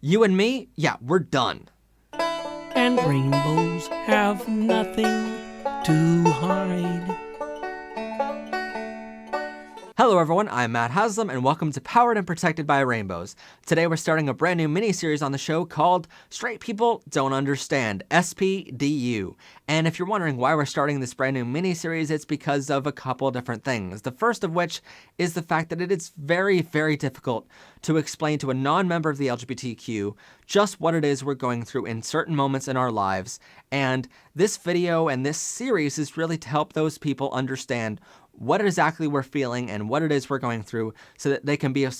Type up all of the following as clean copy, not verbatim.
You and me, yeah, we're done. And rainbows have nothing to hide. Hello everyone, I'm Matt Haslam and welcome to Powered and Protected by Rainbows. Today we're starting a brand new mini-series on the show called Straight People Don't Understand, SPDU. And if you're wondering why we're starting this brand new mini-series, it's because of a couple different things. The first of which is the fact that it is very, very difficult to explain to a non-member of the LGBTQ just what it is we're going through in certain moments in our lives. And this video and this series is really to help those people understand what exactly we're feeling and what it is we're going through so that they can be a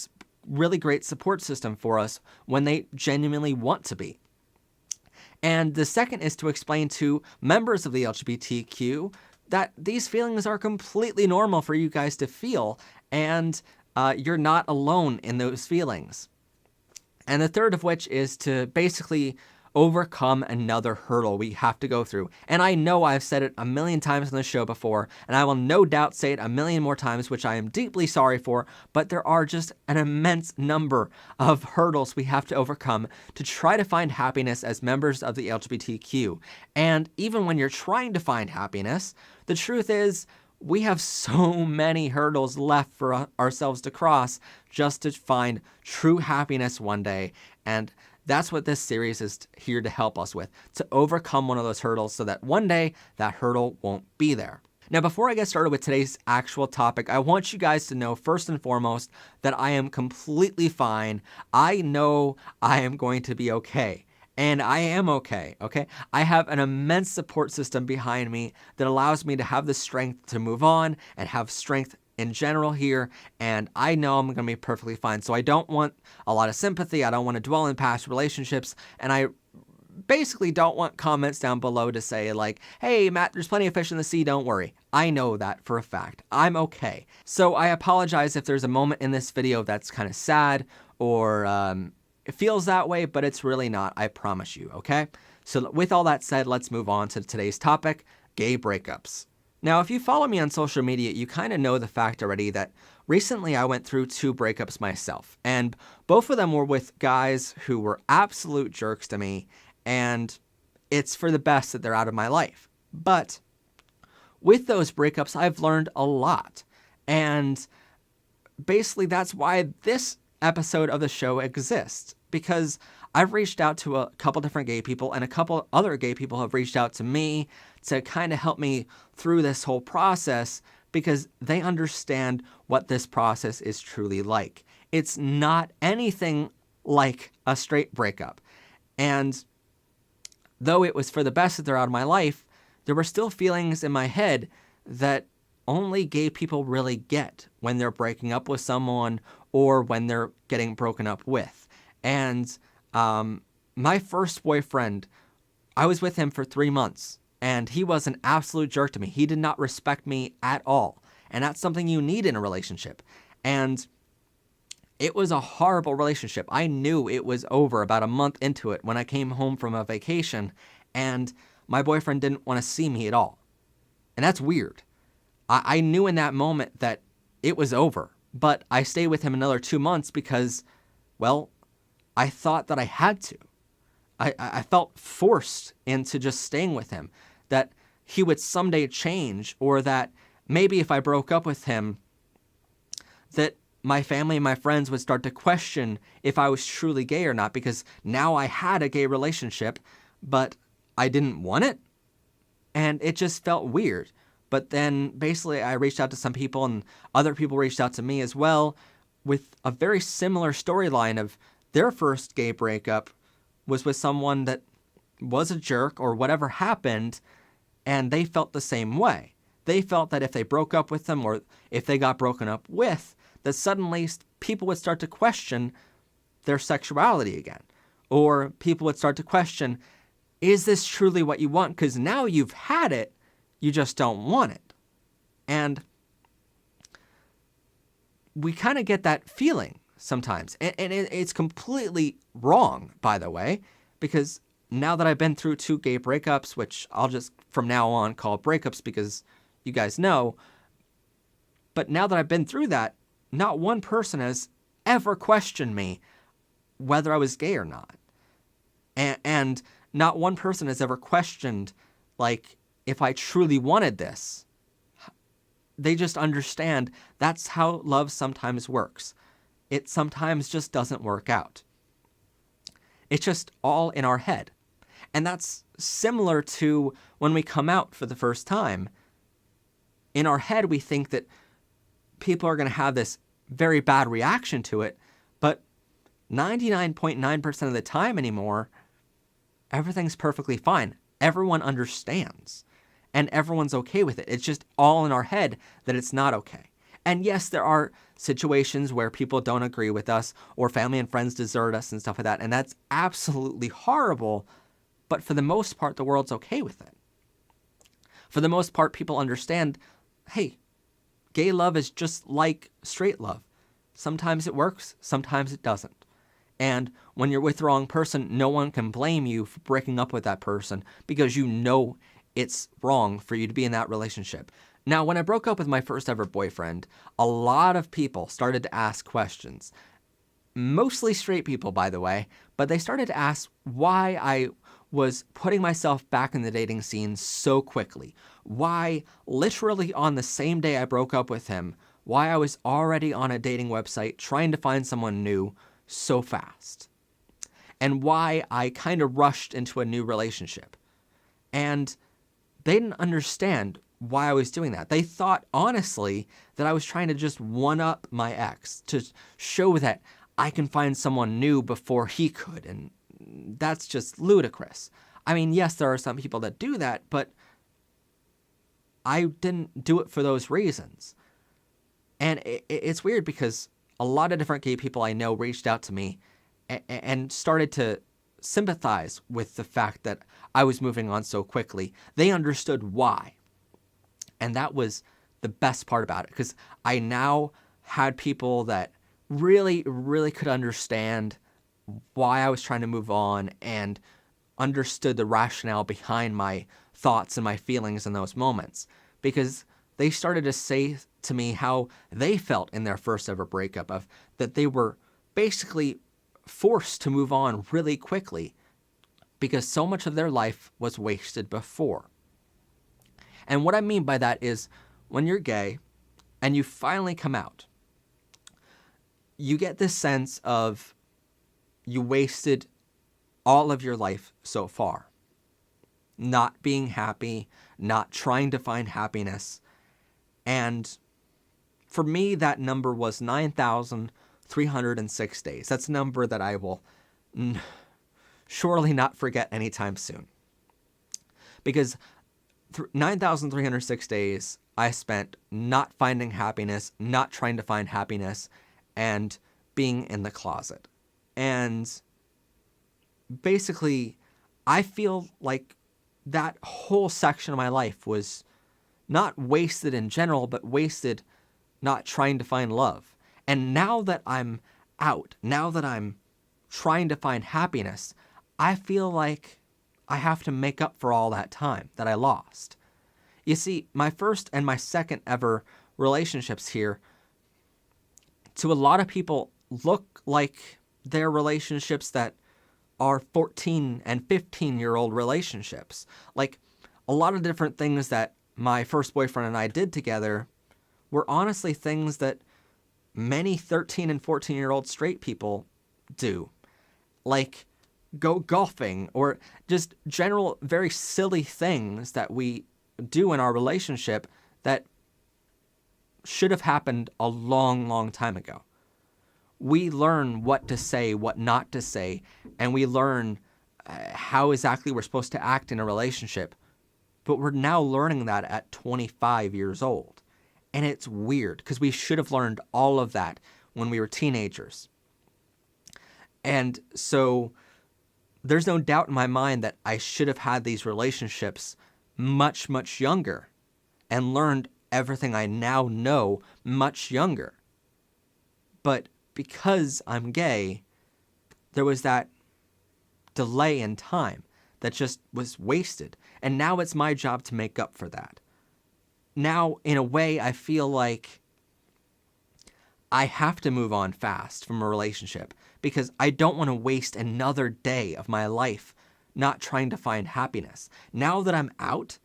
really great support system for us when they genuinely want to be. And the second is to explain to members of the LGBTQ that these feelings are completely normal for you guys to feel, and you're not alone in those feelings. And the third of which is to basically overcome another hurdle we have to go through. And I know I've said it a million times on the show before, and I will no doubt say it a million more times, which I am deeply sorry for, but there are just an immense number of hurdles we have to overcome to try to find happiness as members of the LGBTQ. And even when you're trying to find happiness, the truth is we have so many hurdles left for ourselves to cross just to find true happiness one day. And that's what this series is here to help us with, to overcome one of those hurdles so that one day that hurdle won't be there. Now, before I get started with today's actual topic, I want you guys to know first and foremost that I am completely fine. I know I am going to be okay. And I am okay, okay? I have an immense support system behind me that allows me to have the strength to move on and have strength in general here, and I know I'm going to be perfectly fine. So I don't want a lot of sympathy. I don't want to dwell in past relationships, and I basically don't want comments down below to say like, hey, Matt, there's plenty of fish in the sea, don't worry. I know that for a fact. I'm okay. So I apologize if there's a moment in this video that's kind of sad or it feels that way, but it's really not, I promise you, okay? So with all that said, let's move on to today's topic, gay breakups. Now, if you follow me on social media, you kind of know the fact already that recently I went through 2 breakups myself, and both of them were with guys who were absolute jerks to me, and it's for the best that they're out of my life. But with those breakups, I've learned a lot, and basically that's why this episode of the show exists, because I've reached out to a couple different gay people, and a couple other gay people have reached out to me to kind of help me through this whole process because they understand what this process is truly like. It's not anything like a straight breakup. And though it was for the best that they're out of my life, there were still feelings in my head that only gay people really get when they're breaking up with someone or when they're getting broken up with. And my first boyfriend, I was with him for 3 months, and he was an absolute jerk to me. He did not respect me at all, and that's something you need in a relationship. And it was a horrible relationship. I knew it was over about a month into it when I came home from a vacation, and my boyfriend didn't want to see me at all. And that's weird. I knew in that moment that it was over, but I stayed with him another 2 months because, well, I thought that I had to. I felt forced into just staying with him, that he would someday change, or that maybe if I broke up with him, that my family and my friends would start to question if I was truly gay or not, because now I had a gay relationship, but I didn't want it, and it just felt weird. But then basically I reached out to some people, and other people reached out to me as well with a very similar storyline of their first gay breakup was with someone that was a jerk or whatever happened, and they felt the same way. They felt that if they broke up with them or if they got broken up with, that suddenly people would start to question their sexuality again. Or people would start to question, is this truly what you want? Because now you've had it, you just don't want it. And we kind of get that feeling sometimes. And it's completely wrong, by the way, because now that I've been through 2 gay breakups, which I'll just from now on call breakups because you guys know, but now that I've been through that, not one person has ever questioned me whether I was gay or not. And not one person has ever questioned, like, if I truly wanted this. They just understand that's how love sometimes works. It sometimes just doesn't work out. It's just all in our head. And that's similar to when we come out for the first time. In our head, we think that people are going to have this very bad reaction to it, but 99.9% of the time anymore, everything's perfectly fine. Everyone understands, and everyone's okay with it. It's just all in our head that it's not okay. And yes, there are situations where people don't agree with us, or family and friends desert us and stuff like that, and that's absolutely horrible, but for the most part, the world's okay with it. For the most part, people understand, hey, gay love is just like straight love. Sometimes it works, sometimes it doesn't. And when you're with the wrong person, no one can blame you for breaking up with that person because you know it's wrong for you to be in that relationship. Now, when I broke up with my first ever boyfriend, a lot of people started to ask questions. Mostly straight people, by the way, but they started to ask why I was putting myself back in the dating scene so quickly. Why, literally on the same day I broke up with him, why I was already on a dating website trying to find someone new so fast. And why I kind of rushed into a new relationship. And they didn't understand why I was doing that. They thought, honestly, that I was trying to just one-up my ex, to show that I can find someone new before he could, and that's just ludicrous. I mean, yes, there are some people that do that, but I didn't do it for those reasons. And it's weird because a lot of different gay people I know reached out to me and started to sympathize with the fact that I was moving on so quickly. They understood why. And that was the best part about it, because I now had people that really, really could understand why I was trying to move on and understood the rationale behind my thoughts and my feelings in those moments. Because they started to say to me how they felt in their first ever breakup, of that they were basically forced to move on really quickly because so much of their life was wasted before. And what I mean by that is when you're gay and you finally come out, you get this sense of you wasted all of your life so far. Not being happy, not trying to find happiness. And for me, that number was 9,306 days. That's a number that I will surely not forget anytime soon. Because 9,306 days I spent not finding happiness, not trying to find happiness, and being in the closet. And basically, I feel like that whole section of my life was not wasted in general, but wasted not trying to find love. And now that I'm out, now that I'm trying to find happiness, I feel like I have to make up for all that time that I lost. You see, my first and my second ever relationships here, to a lot of people, look like they're relationships that are 14 and 15-year-old relationships. Like, a lot of different things that my first boyfriend and I did together were honestly things that many 13 and 14-year-old straight people do. Like, go golfing, or just general very silly things that we do in our relationship that should have happened a long, long time ago. We learn what to say, what not to say, and we learn how exactly we're supposed to act in a relationship. But we're now learning that at 25 years old. And it's weird because we should have learned all of that when we were teenagers. And so there's no doubt in my mind that I should have had these relationships much, much younger and learned everything I now know much younger. But because I'm gay, there was that delay in time that just was wasted. And now it's my job to make up for that. Now, in a way, I feel like I have to move on fast from a relationship because I don't want to waste another day of my life not trying to find happiness. Now that I'm out,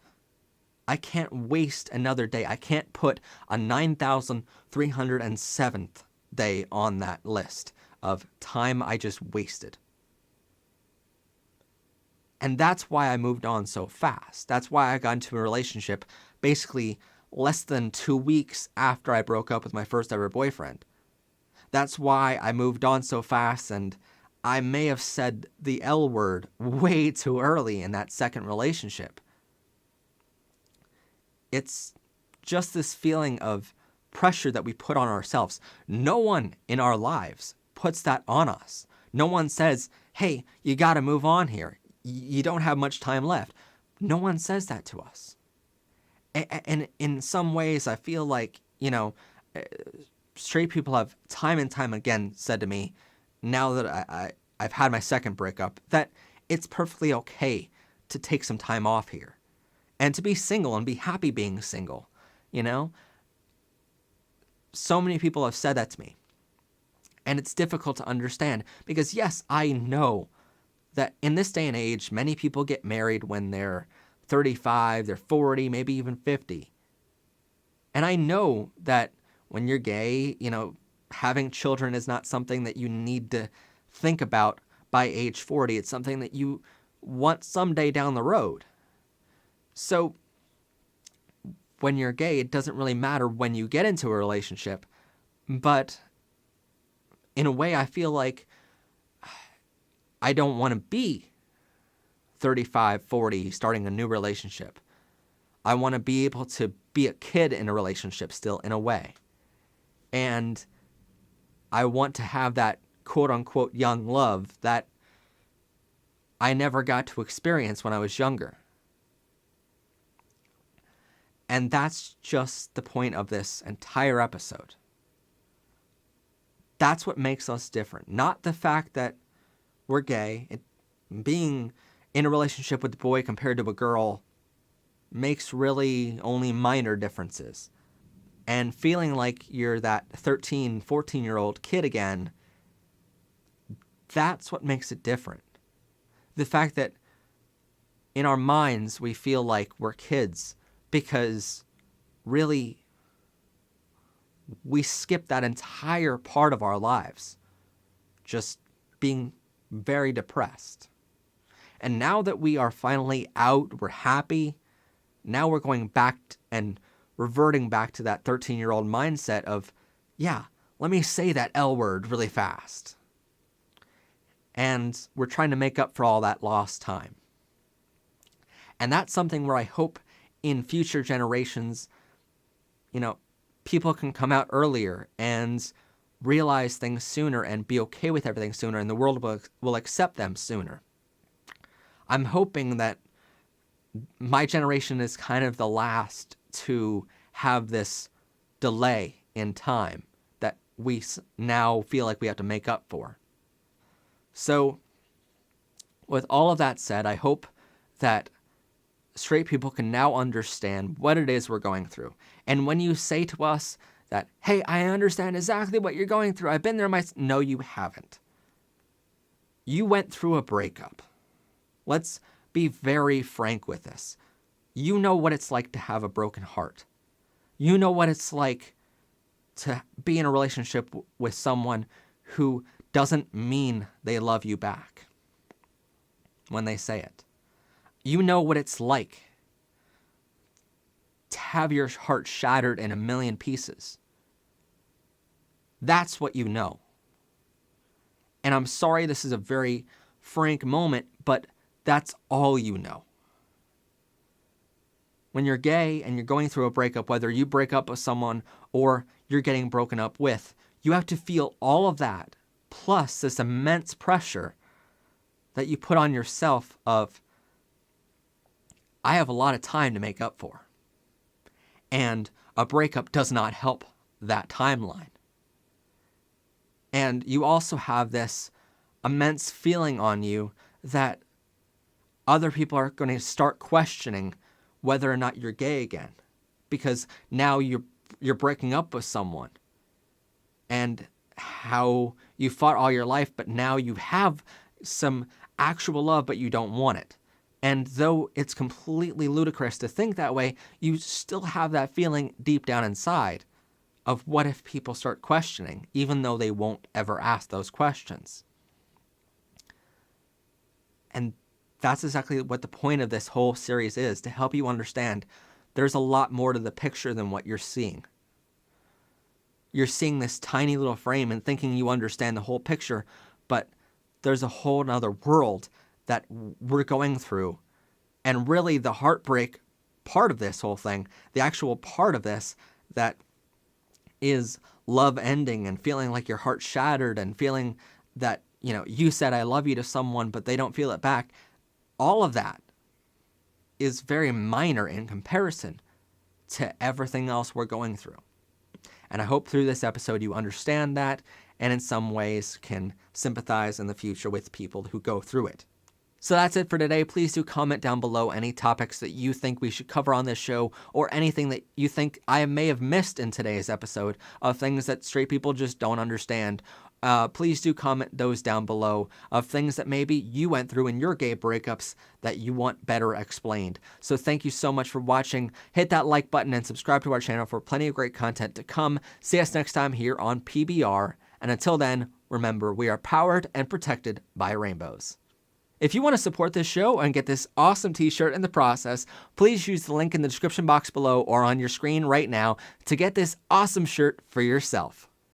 I can't waste another day. I can't put a 9,307th day on that list of time I just wasted. And that's why I moved on so fast. That's why I got into a relationship basically less than 2 weeks after I broke up with my first ever boyfriend. That's why I moved on so fast, and I may have said the L word way too early in that second relationship. It's just this feeling of pressure that we put on ourselves. No one in our lives puts that on us. No one says, hey, you got to move on here. You don't have much time left. No one says that to us. And in some ways, I feel like, straight people have time and time again said to me, now that I've had my second breakup, that it's perfectly okay to take some time off here and to be single and be happy being single, So many people have said that to me. And it's difficult to understand because, yes, I know that in this day and age, many people get married when they're 35, they're 40, maybe even 50. And I know that when you're gay, having children is not something that you need to think about by age 40. It's something that you want someday down the road. So when you're gay, it doesn't really matter when you get into a relationship. But in a way, I feel like I don't want to be 35, 40, starting a new relationship. I want to be able to be a kid in a relationship still, in a way. And I want to have that quote-unquote young love that I never got to experience when I was younger. And that's just the point of this entire episode. That's what makes us different. Not the fact that we're gay. Being in a relationship with a boy compared to a girl makes really only minor differences. And feeling like you're that 13, 14-year-old kid again, that's what makes it different. The fact that in our minds we feel like we're kids because really we skip that entire part of our lives just being very depressed. And now that we are finally out, we're happy, now we're going back and reverting back to that 13-year-old mindset of, yeah, let me say that L word really fast. And we're trying to make up for all that lost time. And that's something where I hope in future generations, people can come out earlier and realize things sooner and be okay with everything sooner, and the world will accept them sooner. I'm hoping that my generation is kind of the last to have this delay in time that we now feel like we have to make up for. So, with all of that said, I hope that straight people can now understand what it is we're going through. And when you say to us that, hey, I understand exactly what you're going through, I've been there myself. No, you haven't. You went through a breakup. Let's be very frank with this. You know what it's like to have a broken heart. You know what it's like to be in a relationship with someone who doesn't mean they love you back when they say it. You know what it's like to have your heart shattered in a million pieces. That's what you know. And I'm sorry this is a very frank moment, but that's all you know. When you're gay and you're going through a breakup, whether you break up with someone or you're getting broken up with, you have to feel all of that, plus this immense pressure that you put on yourself of, I have a lot of time to make up for. And a breakup does not help that timeline. And you also have this immense feeling on you that other people are going to start questioning whether or not you're gay again, because now you're breaking up with someone, and how You fought all your life, but now you have some actual love, but you don't want it. And though it's completely ludicrous to think that way, you still have that feeling deep down inside of what if people start questioning, even though they won't ever ask those questions. And that's exactly what the point of this whole series is, to help you understand there's a lot more to the picture than what you're seeing. You're seeing this tiny little frame and thinking you understand the whole picture, but there's a whole nother world that we're going through. And really the heartbreak part of this whole thing, the actual part of this that is love ending and feeling like your heart shattered and feeling that, you said I love you to someone, but they don't feel it back. All of that is very minor in comparison to everything else we're going through. And I hope through this episode you understand that and in some ways can sympathize in the future with people who go through it. So that's it for today. Please do comment down below any topics that you think we should cover on this show, or anything that you think I may have missed in today's episode of things that straight people just don't understand. Please do comment those down below of things that maybe you went through in your gay breakups that you want better explained. So thank you so much for watching. Hit that like button and subscribe to our channel for plenty of great content to come. See us next time here on PBR. And until then, remember, we are powered and protected by rainbows. If you want to support this show and get this awesome t-shirt in the process, please use the link in the description box below or on your screen right now to get this awesome shirt for yourself.